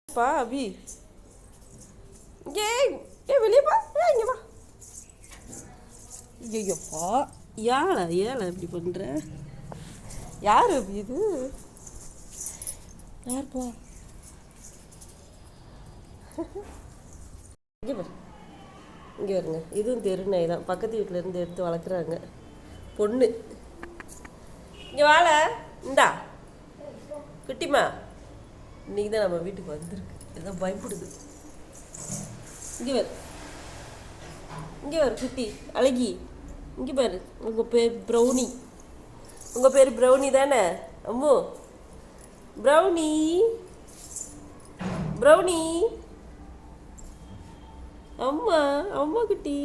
பா அபி ஏ வெளியே பா இங்கே வா. ஐயோப்பா ஏழை இப்படி பண்ணுற? யார் அபி இது? யார்ப்பா? இங்கே பாரு, இங்கே வருங்க. இதுவும் தெருநாய் தான், பக்கத்து வீட்டிலேருந்து எடுத்து வளர்க்குறாங்க. பொண்ணு இங்கே வாழ இந்தா குட்டிமா. இன்றைக்கி தான் நம்ம வீட்டுக்கு வந்திருக்கு. ஏதோ பயப்படுது. இங்கே வரு குட்டி அழகி. இங்கே பாரு, உங்கள் பேர் ப்ரௌனி. உங்கள் பேர் ப்ரௌனி தானே அம்மு? ப்ரௌனி ப்ரௌனி அம்மா அம்மா குட்டி.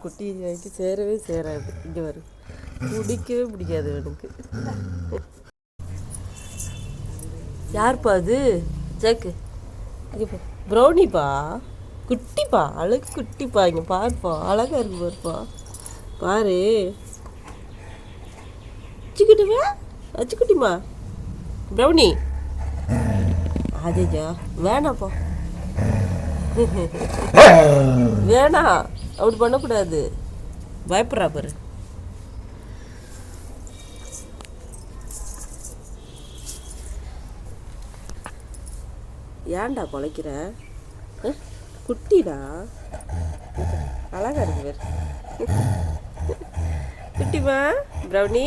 குட்டி வைக்க சேரவே சேராது. இங்கே வரு, பிடிக்கவே பிடிக்காது எனக்கு. யார்ப்பா அது? ஜாக்கு இங்கே பா, ப்ரௌனிப்பா, குட்டிப்பா, அழகு குட்டிப்பா. இங்கே பாருப்பா, அழகாக இருக்கு பாருப்பா. பாரு அச்சுக்குட்டிமா, அச்சுக்குட்டிமா ப்ரௌனி. அதேஜா வேணாப்பா, வேணாம், அப்படி பண்ணக்கூடாது. பயப்படுறா பாரு. ஏன்டா குலைக்கிற? குட்டிடா, அழகா இருக்கு பேர். குட்டிமா ப்ரௌனி.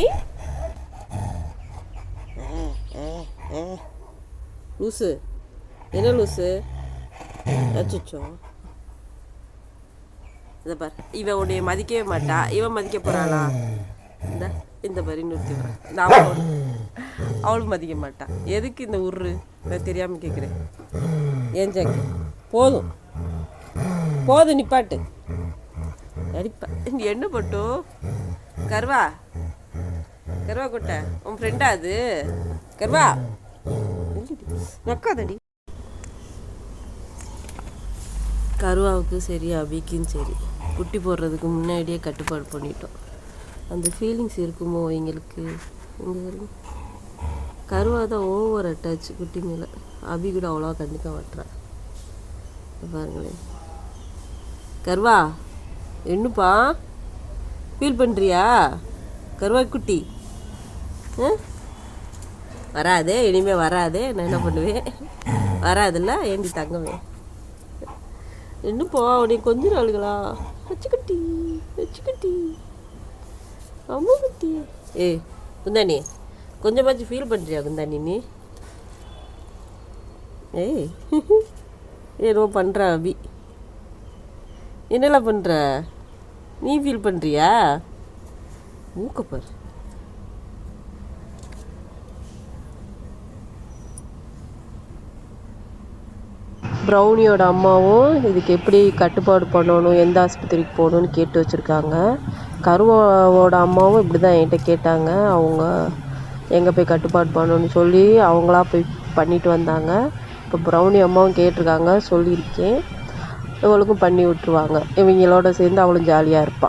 லூசு, என்ன லூசு? அச்சோ, இதை பார், இவன் உன்னைய மதிக்கவே மாட்டா. இவன் மதிக்க போகிறாளா? இந்த மாதிரி நிறுத்தி வரான். இந்த அவளும் மதிக்க மாட்டான். எதுக்கு இந்த உரு? நான் தெரியாமல் கேட்குறேன். ஏன் ஜாக்கு, போதும் போதும், நிப்பாட்டு. அடிப்பா. என்ன பட்டும் கருவா, கருவா கொட்டை உன் ஃப்ரெண்டா அது? கருவா நக்காதடி. கருவாவுக்கு சரி அபிக்கும் சரி குட்டி போடுறதுக்கு முன்னாடியே கட்டுப்பாடு பண்ணிட்டோம். அந்த ஃபீலிங்ஸ் இருக்குமோ எங்களுக்கு? இங்கே கருவா தான் ஓவர் அட்டாச் குட்டி மேலே. அபி கூட அவ்வளோவா கண்டுக்க மாட்டுறான். பாருங்களேன். கருவா என்னப்பா ஃபீல் பண்ணுறியா? கருவா குட்டி வராதே, இனிமேல் வராதே. நான் என்ன பண்ணுவேன்? வராதுல்ல, ஏண்டி தங்கவே. என்னப்பா உனக்கு கொஞ்சம் நாளுங்களா? வச்சுக்குட்டி வச்சுக்குட்டி அம்மா குட்டி. ஏய் குந்தானி, கொஞ்சமாச்சும் ஃபீல் பண்ணுறியா குந்தானி நீ? ஏய் ஏதோ பண்ணுற அபி. என்னெல்லாம் பண்ணுற நீ? ஃபீல் பண்ணுறியா? மூக்கப்பார். ப்ரௌனியோட அம்மாவும் இதுக்கு எப்படி கட்டுப்பாடு பண்ணணும், எந்த ஆஸ்பத்திரிக்கு போகணுன்னு கேட்டு வச்சுருக்காங்க. கருவாவோட அம்மாவும் இப்படி தான் என்கிட்ட கேட்டாங்க. அவங்க எங்கே போய் கட்டுப்பாடு பண்ணணும்னு சொல்லி அவங்களா போய் பண்ணிட்டு வந்தாங்க. இப்போ ப்ரௌனி அம்மாவும் கேட்டிருக்காங்க, சொல்லியிருக்கேன். இவளுக்கும் பண்ணி விட்டுருவாங்க. இவங்களோட சேர்ந்து அவளும் ஜாலியாக இருப்பாள்.